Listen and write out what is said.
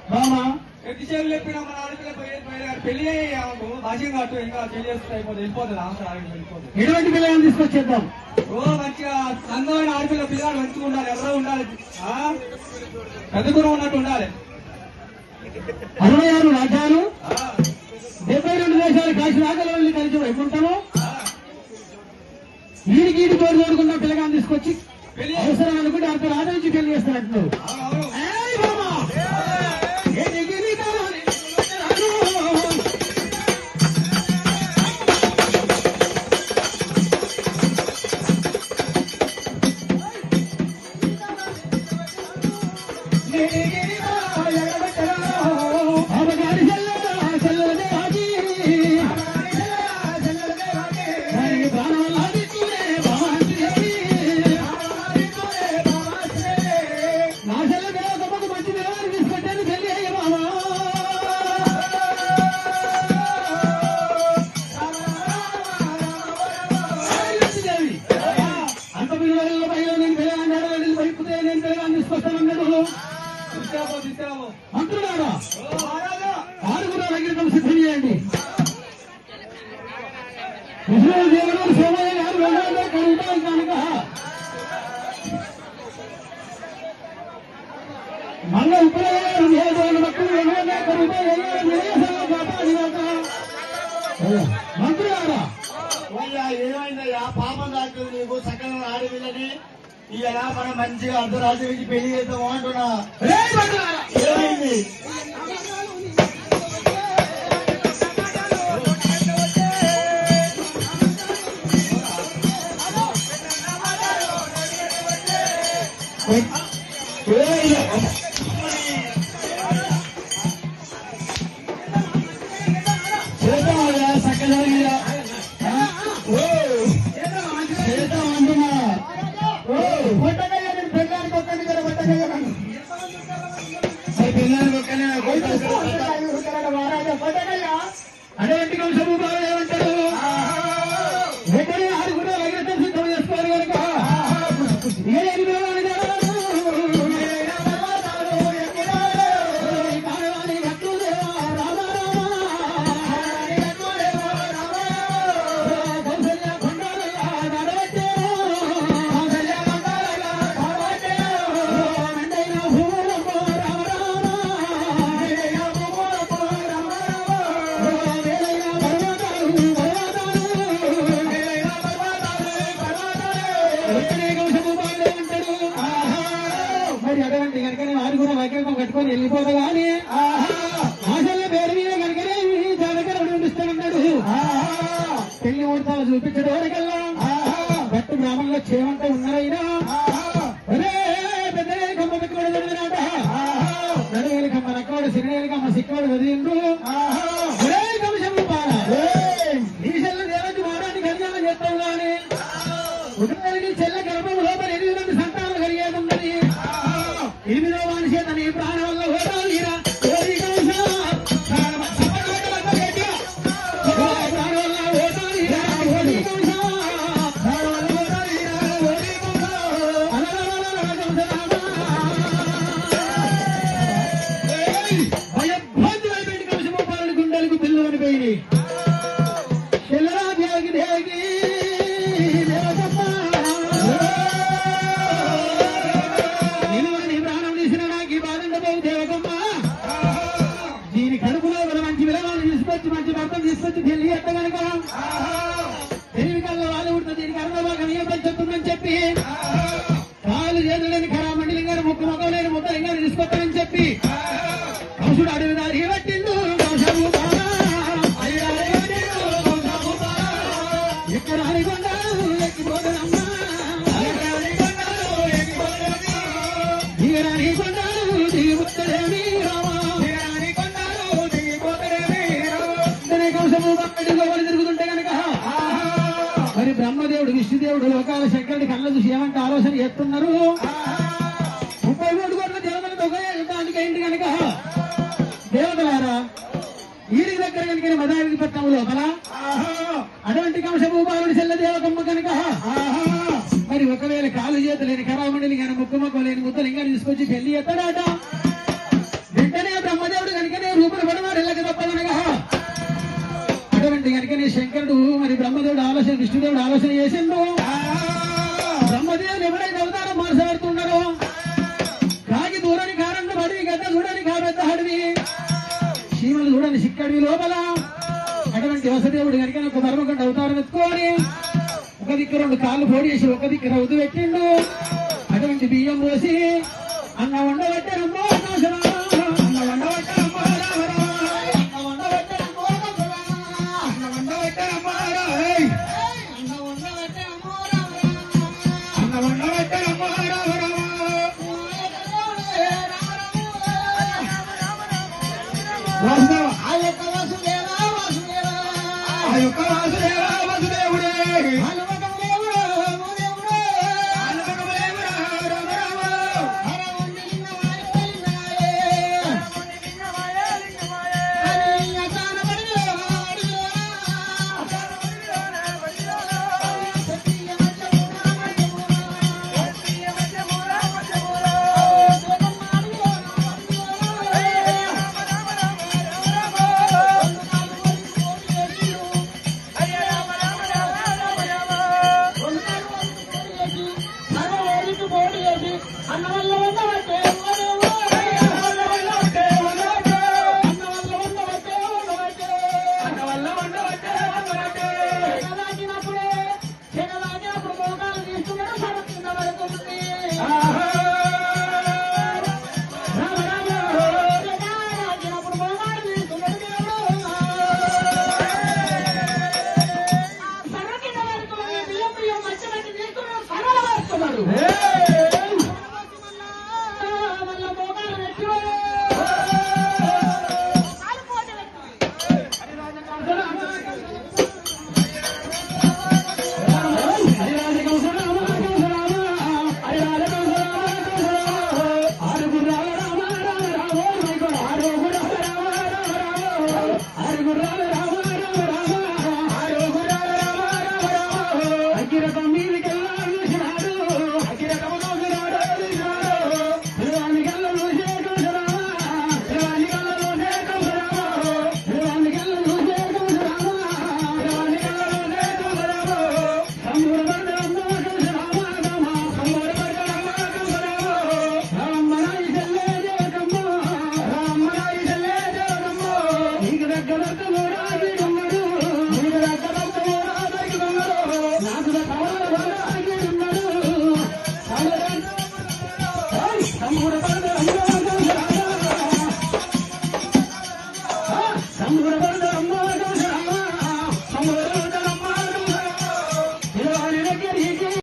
బామా ఎత్తిచేరు చెప్పిన మన ఆడపిల్ల పెళ్లి భాష్యం కట్టు ఇంకా పెళ్లి చేస్తే వెళ్ళిపోతుంది ఆమె వెళ్ళిపోతుంది. ఎటువంటి పిల్లలను తీసుకొచ్చేద్దాం. మంచిగా అందమైన ఆడపిల్ల పిల్లలు మంచిగా ఉండాలి, ఎవరో ఉండాలి, చదువుకుని ఉన్నట్టు ఉండాలి. 66 రాజ్యాలు 72 దేశాలు కాశీ రాగల వెళ్ళి కలిసి వైకుంటాము. ఈడికి తోడుకున్న పిల్లగాన్ని తీసుకొచ్చి అవసరం అనుకుంటే అంత రాజు నుంచి పెళ్లి చేస్తారంటున్నారు. మంత్రులారా 6 దగ్గర సిద్ధం చేయండి. దేవుడు సోమయ్య గారు వెళ్ళాలి కలుగుతాయి కనుక మళ్ళీ ఉపయోగాలు దేవుడు భక్తులు వెళ్ళాలి కలుగుతాయి. మంత్రులారా ఏమైందయ్యా పాపం దాకా నీకు సకలం ఆడవిల్లని ఇలా మనం మంచిగా అర్ధరాత్రి నుంచి పెళ్లి చేద్దాం అంటున్నా. ఏమైంది? సకల అటువంటి కంశము బాగా ఏమంటారు? వెంటనే 6 దగ్గర సిద్ధం చేసుకోవాలి కనుక కట్టుకొని వెళ్ళిపోతా గానీ ఆశల్లో పేరు మీద కనుకనే జాగ్రత్త పంపిస్తానన్నాడు. పెళ్లి ముహూర్తాలు చూపించడం వరకల్లా గట్టు గ్రామంలో క్షేమంతా ఉన్నారైనా పెద్దవేలి కమ్మ పెట్టుకోడు చదివినాట. నడువేలి కమ్మ నక్కవాడు సిరివేలి కమ్మ సిక్కవాడు చదివిండు. ఈశల్లో దేవతి వారాన్ని కళ్యాణం చేస్తాం గానీ ఉదయానికి చెల్ల గర్భం లోపల 8 మంది సంతానం కలిగేదున్నది. 8వ వాని చేత నీ ప్రాణం వల్ల హోదాలిరా భయభ్రాంతులైపోయింది. కంశమోపాలని గుండెలకు పిల్లలు అనిపోయింది. చెల్లరా దేవకి దేవకి తీసుకొచ్చి పెళ్లి ఎత్త కనుక తెలివి కళ్ళ వాళ్ళు ఉంటుంది. దీనికి అర్థంగా నియమని చెప్తుందని చెప్పి కాలు చేతులేని ఖరామండలి గారు ముక్కు ముఖం లేని ముద్దలింగాన్ని తీసుకొస్తానని చెప్పి కంసుడు అడవి దారి పట్టిండు. ఎక్కడ అనుకున్నాడు ఎక్కిపోతానమ్మా దిగరాని కొన్నాడు దిగిపోతాడేమి రామా తిరుగుతుంటే కనుక మరి బ్రహ్మదేవుడు విష్ణుదేవుడు లోకాల శంకరుడి కళ్ళ చూసి ఏమంటే ఆలోచన చేస్తున్నారు. 33 కోట్ల దేవతలతో దానికేంటి కనుక దేవతలారా ఈడి దగ్గర కనుక మదారి పట్టణం లోపల అటువంటి కంశభూపాలుడి చెల్ల దేవతమ్మ కనుక మరి ఒకవేళ కాలు చేతులేని కరామండలి కానీ ముక్కు మొక్క లేని ముద్దలింగాన్ని తీసుకొచ్చి పెళ్లి ఎత్తడాట. వెంటనే బ్రహ్మ శంకరుడు మరి బ్రహ్మదేవుడు ఆలోచన విష్ణుదేవుడు ఆలోచన చేసిండు బ్రహ్మదేవుడు ఎవరైతే అవతారం మార్చబడుతున్నారో కాకి దూరని కారంలో పడి గడ్డ చూడని కాబెద్ద హడివి చీమలు చూడని సిక్కడివి లోపల అటువంటి వసదేవుడు కనుక ఒక మర్మకొండ అవతారం ఎత్తుకొని ఒక దిక్కు 2 కాళ్ళు పోడేసి ఒక దిక్కు రౌతు పెట్టిండు అటువంటి బియ్యం పోసి అన్న వండబెట్టారమ్మో అన్న వండబెట్టారమ్మో అన్న వండబెట్టారమ్మో అన్న వండబెట్టారమ్మో అన్న వండబెట్టారమ్మో వాసుదేవ ఆ యొక్క వాసుదేవ వసుదేవుడే గుర్రాల